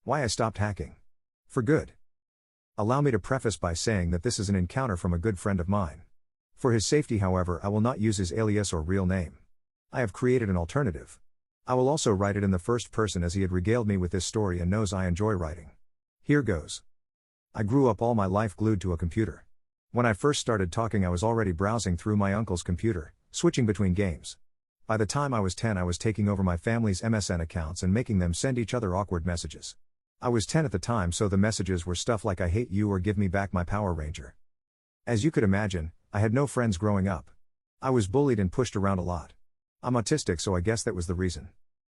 Why I stopped hacking. For good. Allow me to preface by saying that this is an encounter from a good friend of mine. For his safety, however, I will not use his alias or real name. I have created an alternative. I will also write it in the first person as he had regaled me with this story and knows I enjoy writing. Here goes. I grew up all my life glued to a computer. When I first started talking, I was already browsing through my uncle's computer, switching between games. By the time I was 10, I was taking over my family's MSN accounts and making them send each other awkward messages. I was 10 at the time, so the messages were stuff like "I hate you" or "Give me back my Power Ranger." As you could imagine, I had no friends growing up. I was bullied and pushed around a lot. I'm autistic, so I guess that was the reason.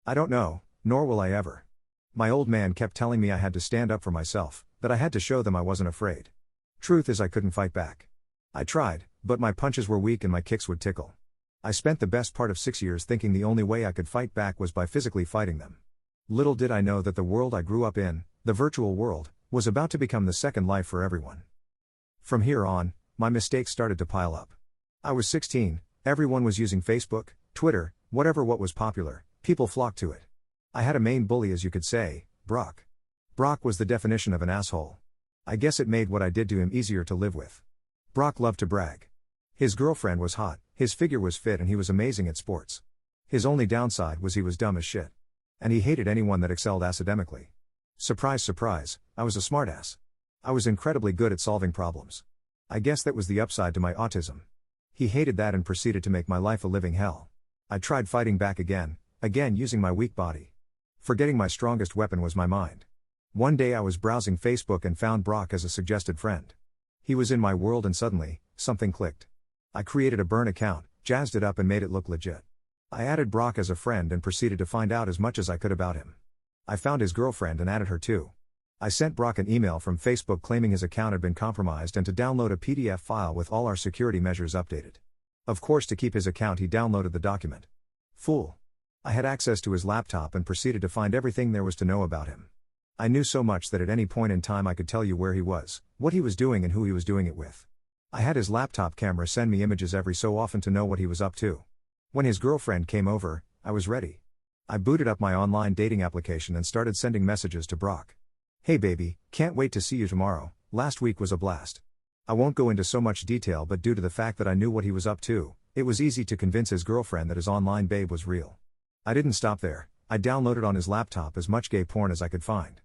I don't know, nor will I ever. My old man kept telling me I had to stand up for myself, that I had to show them I wasn't afraid. Truth is, I couldn't fight back. I tried, but my punches were weak and my kicks would tickle. I spent the best part of 6 years thinking the only way I could fight back was by physically fighting them. Little did I know that the world I grew up in, the virtual world, was about to become the second life for everyone. From here on, my mistakes started to pile up. I was 16, everyone was using Facebook, Twitter, whatever what was popular, people flocked to it. I had a main bully, as you could say, Brock. Brock was the definition of an asshole. I guess it made what I did to him easier to live with. Brock loved to brag. His girlfriend was hot, his figure was fit, and he was amazing at sports. His only downside was he was dumb as shit. And he hated anyone that excelled academically. Surprise, surprise, I was a smartass. I was incredibly good at solving problems. I guess that was the upside to my autism. He hated that and proceeded to make my life a living hell. I tried fighting back again using my weak body. Forgetting my strongest weapon was my mind. One day I was browsing Facebook and found Brock as a suggested friend. He was in my world and suddenly, something clicked. I created a burn account, jazzed it up and made it look legit. I added Brock as a friend and proceeded to find out as much as I could about him. I found his girlfriend and added her too. I sent Brock an email from Facebook claiming his account had been compromised and to download a PDF file with all our security measures updated. Of course, to keep his account, he downloaded the document. Fool. I had access to his laptop and proceeded to find everything there was to know about him. I knew so much that at any point in time I could tell you where he was, what he was doing and who he was doing it with. I had his laptop camera send me images every so often to know what he was up to. When his girlfriend came over, I was ready. I booted up my online dating application and started sending messages to Brock. "Hey baby, can't wait to see you tomorrow, last week was a blast." I won't go into so much detail, but due to the fact that I knew what he was up to, it was easy to convince his girlfriend that his online babe was real. I didn't stop there, I downloaded on his laptop as much gay porn as I could find.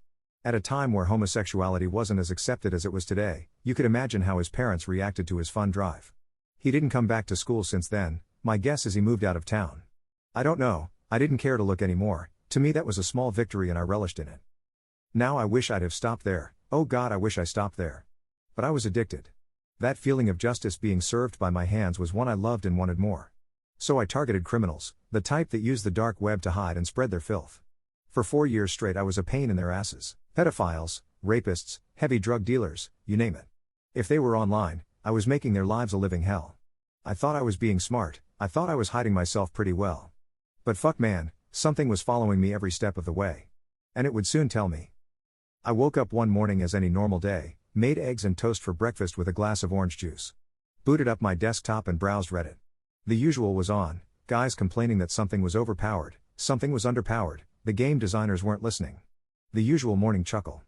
At a time where homosexuality wasn't as accepted as it was today, you could imagine how his parents reacted to his fun drive. He didn't come back to school since then, my guess is he moved out of town. I don't know, I didn't care to look anymore, to me that was a small victory and I relished in it. Now I wish I'd have stopped there, oh God, I wish I stopped there. But I was addicted. That feeling of justice being served by my hands was one I loved and wanted more. So I targeted criminals, the type that use the dark web to hide and spread their filth. For 4 years straight I was a pain in their asses. Pedophiles, rapists, heavy drug dealers, you name it. If they were online, I was making their lives a living hell. I thought I was being smart, I thought I was hiding myself pretty well. But fuck man, something was following me every step of the way. And it would soon tell me. I woke up one morning as any normal day, made eggs and toast for breakfast with a glass of orange juice. Booted up my desktop and browsed Reddit. The usual was on, guys complaining that something was overpowered, something was underpowered, the game designers weren't listening. The usual morning chuckle.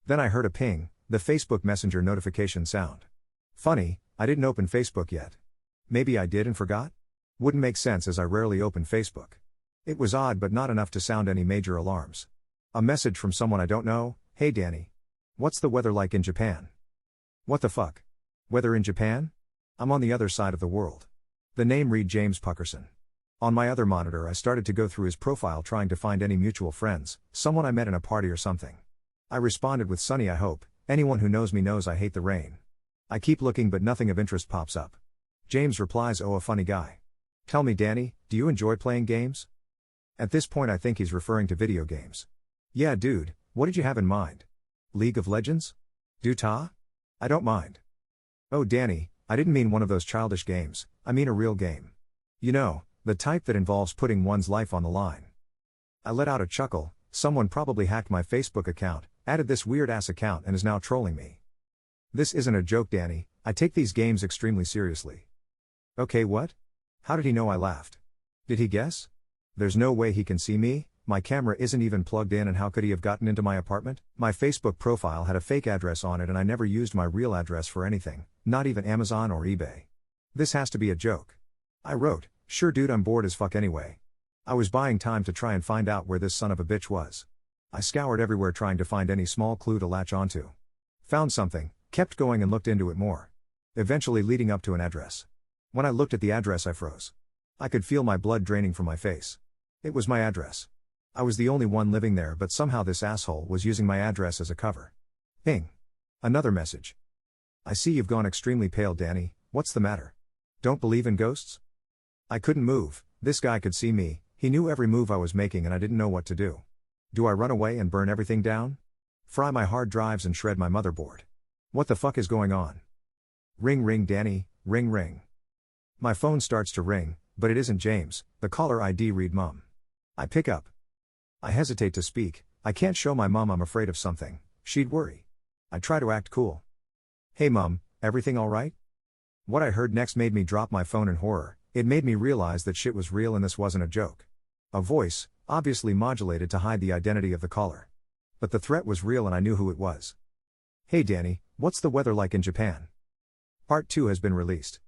Then I heard a ping, the Facebook Messenger notification sound. Funny, I didn't open Facebook yet. Maybe I did and forgot? Wouldn't make sense as I rarely open Facebook. It was odd but not enough to sound any major alarms. A message from someone I don't know, "Hey Danny. What's the weather like in Japan?" What the fuck? Weather in Japan? I'm on the other side of the world. The name read James Puckerson. On my other monitor I started to go through his profile trying to find any mutual friends, someone I met in a party or something. I responded with "Sunny, I hope, anyone who knows me knows I hate the rain." I keep looking but nothing of interest pops up. James replies, "Oh, a funny guy. Tell me Danny, do you enjoy playing games?" At this point I think he's referring to video games. Yeah dude, what did you have in mind? League of Legends? Dota? I don't mind. Oh Danny, I didn't mean one of those childish games, I mean a real game. You know, the type that involves putting one's life on the line. I let out a chuckle, someone probably hacked my Facebook account, added this weird ass account and is now trolling me. This isn't a joke Danny, I take these games extremely seriously. Okay what? How did he know I laughed? Did he guess? There's no way he can see me, My camera isn't even plugged in, and how could he have gotten into my apartment? My Facebook profile had a fake address on it, and I never used my real address for anything, not even Amazon or eBay. This has to be a joke. I wrote, "Sure dude, I'm bored as fuck anyway." I was buying time to try and find out where this son of a bitch was. I scoured everywhere trying to find any small clue to latch onto. Found something, kept going and looked into it more. Eventually leading up to an address. When I looked at the address I froze. I could feel my blood draining from my face. It was my address. I was the only one living there, but somehow this asshole was using my address as a cover. Ping. Another message. "I see you've gone extremely pale, Danny, what's the matter? Don't believe in ghosts?" I couldn't move, this guy could see me, he knew every move I was making and I didn't know what to do. Do I run away and burn everything down? Fry my hard drives and shred my motherboard? What the fuck is going on? Ring ring Danny, ring ring. My phone starts to ring, but it isn't James, the caller ID read Mum. I pick up. I hesitate to speak, I can't show my mom I'm afraid of something, she'd worry. I try to act cool. "Hey Mum, everything alright?" What I heard next made me drop my phone in horror, it made me realize that shit was real and this wasn't a joke. A voice, obviously modulated to hide the identity of the caller. But the threat was real and I knew who it was. "Hey Danny, what's the weather like in Japan?" Part 2 has been released.